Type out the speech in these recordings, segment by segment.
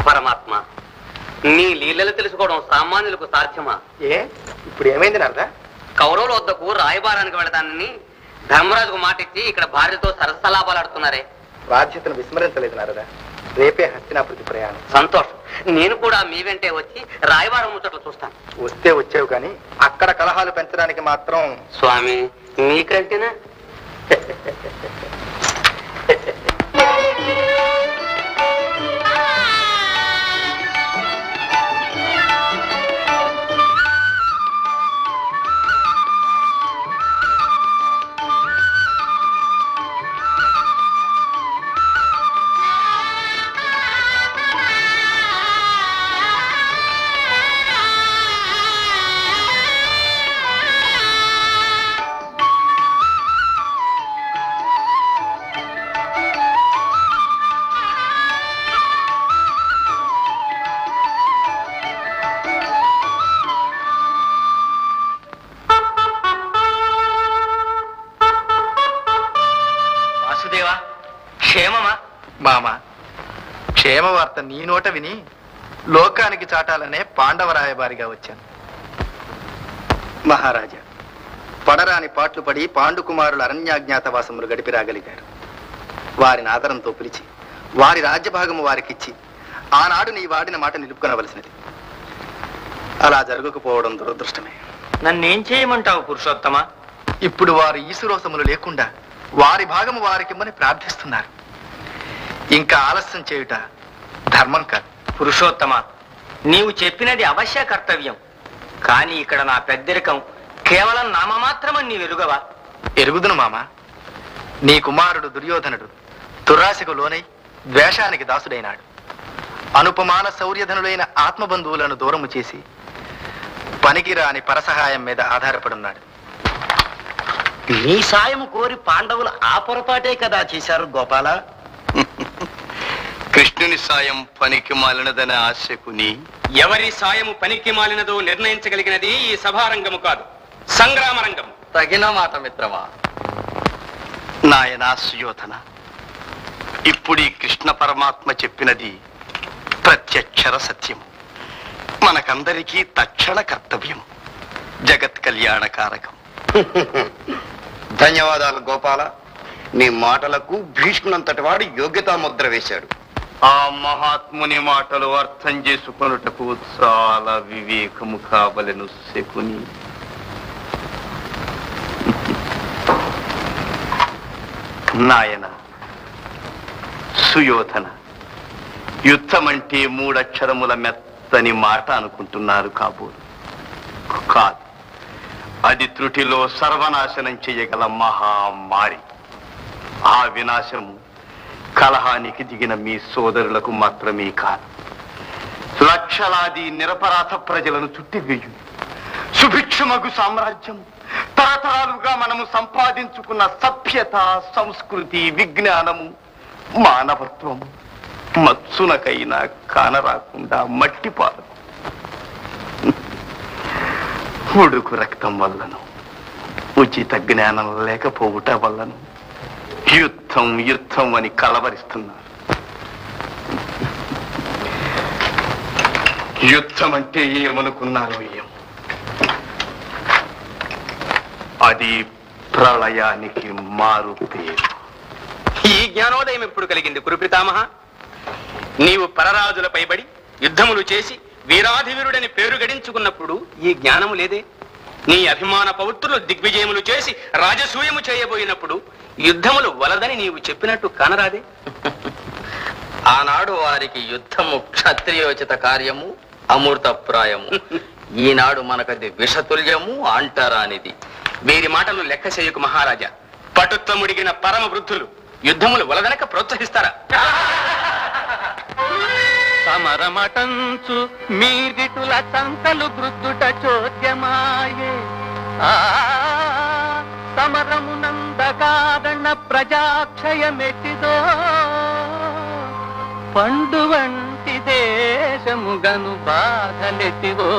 పరమాత్మ, నీ లీలలు తెలుసుకోవడం సామాన్యులకు సాధ్యమా? ఇప్పుడు ఏమైంది నారదా? కౌరవుల వద్దకు రాయబారానికి వెళదానని ధర్మరాజుకు మాటిచ్చి ఇక్కడ భార్యతో సరసలాపాలాడుతున్నారే. బాధ్యతను విస్మరించలేదు నారదా. రేపే హస్తినాపురికి ప్రయాణం. సంతోషం. నేను కూడా మీ వెంటే వచ్చి రాయబారం ముచ్చట్లు చూస్తాను. వస్తే వచ్చావు కానీ అక్కడ కలహాలు పెంచడానికి మాత్రం. స్వామి, మీకంటేనా? మామా, క్షేమ వార్త నీ నోట విని లోకానికి చాటాలనే పాండవ రాయబారిగా వచ్చాను. మహారాజా, పడరాని పాట్లు పడి పాండుకుమారుల అరణ్యాజ్ఞాతవాసములు గడిపి రాగలిగారు. వారిని ఆదరంతో పిలిచి వారి రాజ్యభాగము వారికిచ్చి ఆనాడు నీ వాడిన మాట నిలుపుకొనవలసినది. అలా జరగకపోవడం దురదృష్టమే. నన్నేం చేయమంటావు పురుషోత్తమ? ఇప్పుడు వారు ఈసురోసములు లేకుండా వారి భాగము వారికిమ్మని ప్రార్థిస్తున్నారు. ఇంకా ఆలస్యం చేయుట ధర్మం కాదు. పురుషోత్తమ, నీవు చెప్పినది అవశ్య కర్తవ్యం. కానీ ఇక్కడ నా పెద్దరికం కేవలం నామమాత్రమని నీవు ఎరుగవా? ఎరుగుదును మామ. నీ కుమారుడు దుర్యోధనుడు దురాశకు లోనై ద్వేషానికి దాసుడైనాడు. అనుపమాన శౌర్యధనులైన ఆత్మబంధువులను దూరము చేసి పనికిరాని పరసహాయం మీద ఆధారపడున్నాడు. నీ సాయము కోరి పాండవులు ఆ పొరపాటే కదా చేశారు గోపాల. కృష్ణుని సాయం పనికి మాలినదనే ఆశకుని ఎవరి సాయము పనికి మాలినదో నిర్ణయించగలిగినది ఈ సభారంగము కాదు, సంగ్రామరంగము. తగిన మాట మిత్రమా. నాయనా సుయోధన, ఇప్పుడు ఈ కృష్ణ పరమాత్మ చెప్పినది ప్రత్యక్షర సత్యము. మనకందరికీ తక్షణ కర్తవ్యం. జగత్ కళ్యాణకారకం. ధన్యవాదాలు గోపాల. నీ మాటలకు భీష్మునంతటి వాడు యోగ్యతా ముద్ర వేశాడు. ఆ మహాత్ముని మాటలు అర్థం చేసుకొనుటకు చాలా వివేకము కావలెను శకుని. నాయన సుయోధన, యుద్ధమంటే మూడక్షరముల మెత్తని మాట అనుకుంటున్నారు కాబోలు. కాదు, అది త్రుటిలో సర్వనాశనం చేయగల మహామారి. ఆ వినాశము కలహానికి దిగిన మీ సోదరులకు మాత్రమే కాదు, లక్షలాది నిరపరాధ ప్రజలను చుట్టివేయు సుభిక్షమగు సామ్రాజ్యం, తరతరాలుగా మనము సంపాదించుకున్న సభ్యత, సంస్కృతి, విజ్ఞానము, మానవత్వము మత్సునకైనా కానరాకుండా మట్టిపాలు. ఉడుకు రక్తం వల్లను, ఉచిత జ్ఞానం లేకపోవుట వల్లను యుద్ధం యుద్ధం అని కలవరిస్తున్నారు. యుద్ధం అంటే ఏమనుకున్నారు? అది ప్రళయానికి మారు పేరు. ఈ జ్ఞానోదయం ఎప్పుడు కలిగింది కురుపితామహ? నీవు పరరాజుల పైబడి యుద్ధములు చేసి వీరాధివీరుడని పేరు గడించుకున్నప్పుడు ఈ జ్ఞానము లేదే? నీ అభిమాన పౌత్రులు దిగ్విజయములు చేసి రాజసూయము చేయబోయినప్పుడు యుద్ధములు వలదని నీవు చెప్పినట్టు కానరాదే? ఆనాడు వారికి యుద్ధము క్షత్రియోచిత కార్యము, అమృతప్రాయము. ఈనాడు మనకది విషతుల్యము, అంటరానిది. వీరి మాటలు లెక్క చేయకు మహారాజా. పటుత్వముడిగిన పరమ వృద్ధులు యుద్ధములు వలదనక ప్రోత్సహిస్తారా? సమరమటంచు మీదిటుల సంకలు గృద్దుట చోద్యమాయే. సమరమునందగాదన్న ప్రజాక్షయమెట్టిదో, పండు వంటి దేశముగను బాధలెట్టివో.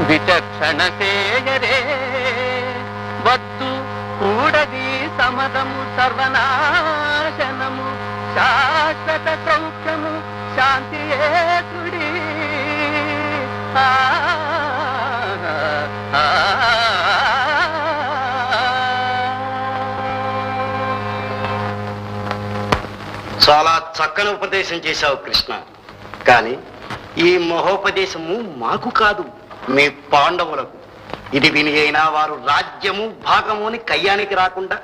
విచక్షణ చేయరే వద్దు కూడది సమరము, సర్వనాశనము శాశ్వత సౌఖ్యము శాంతియేతుడి చాలా చక్కని ఉపదేశం చేశావు కృష్ణ. కానీ ఈ మహోపదేశము మాకు కాదు, మీ పాండవులకు. ఇది విని అయినా వారు రాజ్యము భాగము అని కయ్యానికి రాకుండా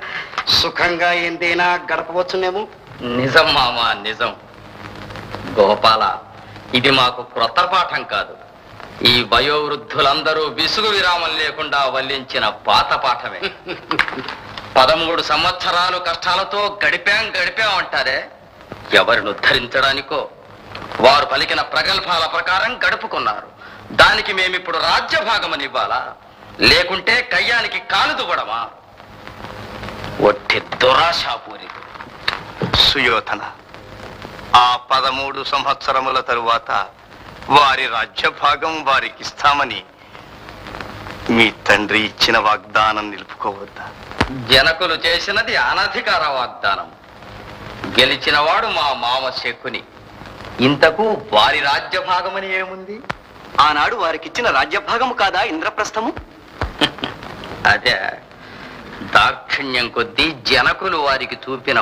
సుఖంగా ఏందైనా గడపవచ్చునేమో. నిజం మామా, నిజం. గోపాల, ఇది మాకు క్రొత్త పాఠం కాదు. ఈ వయోవృద్ధులందరూ విసుగు విరామం లేకుండా వల్లించిన పాత పాఠమే. 13 సంవత్సరాలు కష్టాలతో గడిపాం అంటారే, ఎవరిని ఉద్ధరించడానికో వారు పలికిన ప్రగల్భాల ప్రకారం గడుపుకున్నారు. దానికి మేమిప్పుడు రాజ్యభాగమని ఇవ్వాలా, లేకుంటే కయ్యానికి కాలుదువ్వడమా? ఒట్టి దురాశాపూరి. సుయోధన, ఆ 13 సంవత్సరముల తరువాత వారి రాజ్యభాగం వారికిస్తామని మీ తండ్రి ఇచ్చిన వాగ్దానం నిలుపుకోవద్దా? జనకులు చేసినది అనధికార వాగ్దానం. గెలిచినవాడు మా మామ శకుని. ఇంతకు వారి రాజ్యభాగమని ఏముంది? ఆనాడు వారికిచ్చిన రాజ్యభాగము కాదా ఇంద్రప్రస్థము? అదే దాక్షిణ్యం కొద్దీ జనకులు వారికి చూపిన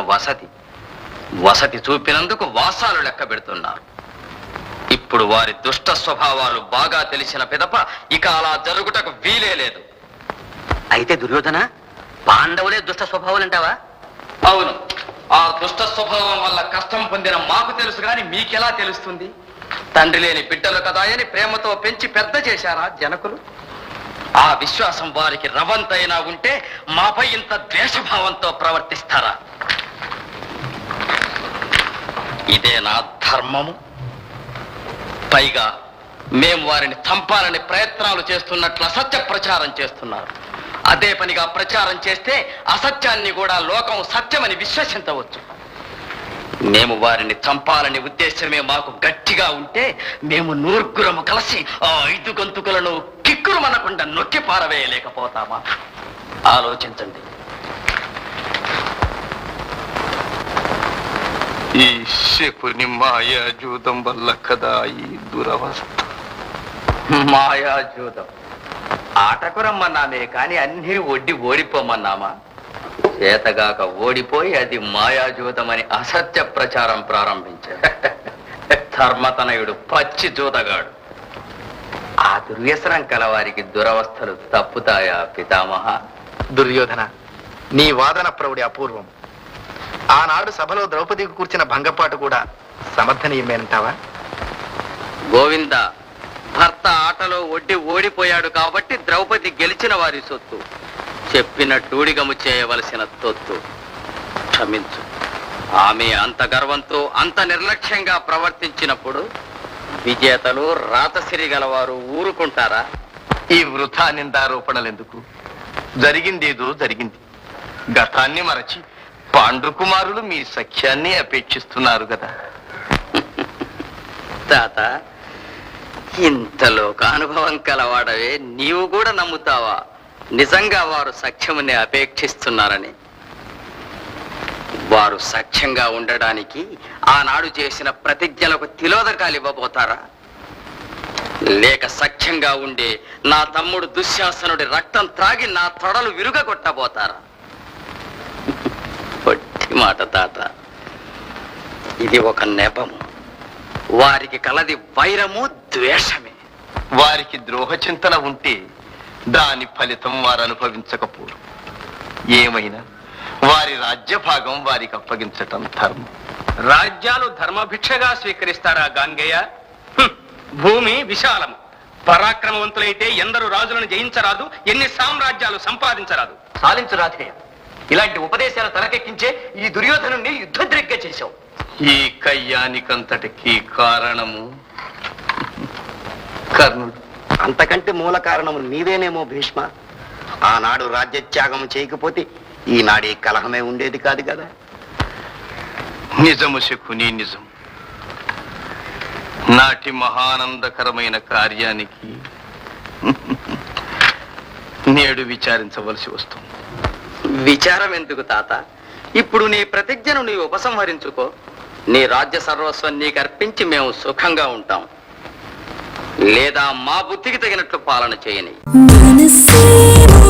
వసతి చూపినందుకు వాసాలు లెక్క పెడుతున్నారు. ఇప్పుడు వారి దుష్ట స్వభావాలు బాగా తెలిసిన పిదప ఇక అలా జరుగుటకు వీలే లేదు. అయితే దుర్యోధన, పాండవులే దుష్ట స్వభావాలంటావా? అవును, ఆ దుష్ట స్వభావం వల్ల కష్టం పొందిన మాకు తెలుసు గాని మీకెలా తెలుస్తుంది? తండ్రి లేని బిడ్డలు కదా అని ప్రేమతో పెంచి పెద్ద చేశారా జనకులు? ఆ విశ్వాసం వారికి రవంతైనా ఉంటే మాపై ఇంత ద్వేషభావంతో ప్రవర్తిస్తారా? ఇదే నా ధర్మము. పైగా మేము వారిని చంపాలని ప్రయత్నాలు చేస్తున్నట్లు అసత్య ప్రచారం చేస్తున్నారు. అదే పనిగా ప్రచారం చేస్తే అసత్యాన్ని కూడా లోకం సత్యమని విశ్వసించవచ్చు. మేము వారిని చంపాలని ఉద్దేశమే మాకు గట్టిగా ఉంటే మేము నూర్గురము కలిసి ఆ 5 గొంతుకులను కిక్కురు మనకుండా నొక్కి పారవేయలేకపోతామా? ఆలోచించండి. ఈ శకుని మాయాజూదం వల్ల కదా ఈ దురవస్థ. మాయాజూదం ఆటకు రమ్మన్నామే కానీ అన్ని ఓడిపోమన్నామా? చేతగాక ఓడిపోయి అది మాయాజూతమని అసత్య ప్రచారం ప్రారంభించాడు. ధర్మతనయుడు పచ్చి జూతగాడు. ఆ దుర్వ్యసనం కలవారికి దురవస్థలు తప్పుతాయా పితామహ? దుర్యోధన, నీ వాదన ప్రౌఢి అపూర్వం. ఆనాడు సభలో ద్రౌపదికి కూర్చిన భంగపాటు కూడా సమర్థనీయమేనంటావా? గోవింద, భర్త ఆటలో ఓడిపోయాడు కాబట్టి ద్రౌపది గెలిచిన వారి సొత్తు, చెప్పినట్టూడిగము చేయవలసిన తొత్తు. క్షమించు. ఆమె అంత గర్వంతో అంత నిర్లక్ష్యంగా ప్రవర్తించినప్పుడు విజేతలు రాతసిరి గలవారు ఊరుకుంటారా? ఈ వృథా నిందారోపణలెందుకు? జరిగిందేదో జరిగింది. గతాన్ని మరచి పాండుకుమారులు మీ సఖ్యాన్ని అపేక్షిస్తున్నారు కదా. తాత, ఇంతలోక అనుభవం కలవాడవే, నీవు కూడా నమ్ముతావా నిజంగా వారు సఖ్యముని అపేక్షిస్తున్నారని? వారు సఖ్యంగా ఉండడానికి ఆనాడు చేసిన ప్రతిజ్ఞలకు తిలోదకాలు ఇవ్వబోతారా? లేక సఖ్యంగా ఉండే నా తమ్ముడు దుశ్శాసనుడి రక్తం త్రాగి నా తొడలు విరుగగొట్టబోతారా? పొట్టి మాట తాత, ఇది ఒక నెపము. వారికి కలది వైరము, ద్వేషమే. వారికి ద్రోహ చింతన ఉంటే దాని ఫలితం వారు అనుభవించకపోరు. ఏమైనా వారి రాజ్యభాగం వారికి అప్పగించటం ధర్మం. రాజ్యాలు ధర్మభిక్షగా స్వీకరిస్తారా గాంగేయ? భూమి విశాలము. పరాక్రమవంతులైతే ఎందరు రాజులను జయించరాదు, ఎన్ని సామ్రాజ్యాలు సంపాదించరాదు. సాధించు రాధేయ. ఇలాంటి ఉపదేశాలు తలకెక్కించే ఈ దుర్యోధనుణ్ణి యుద్ధద్రిగ్గా చేశావు. ఈ కయ్యానికంతటికి కారణము కర్ణుడు. అంతకంటే మూల కారణము నీవేనేమో భీష్మ. ఆనాడు రాజ్యత్యాగం చేయకపోతే ఈనాడే కలహమే ఉండేది కాదు కదా. నిజము శకుని, నిజం. నాటి మహానందకరమైన కార్యానికి నేడు విచారించవలసి వస్తుంది. విచారం ఎందుకు తాత? ఇప్పుడు నీ ప్రతిజ్ఞను నీవు ఉపసంహరించుకో. నీ రాజ్య సర్వస్వం నీకు అర్పించి మేము సుఖంగా ఉంటాం, లేదా మా బుద్ధికి తగినట్లు పాలన చేయని. మనసేమో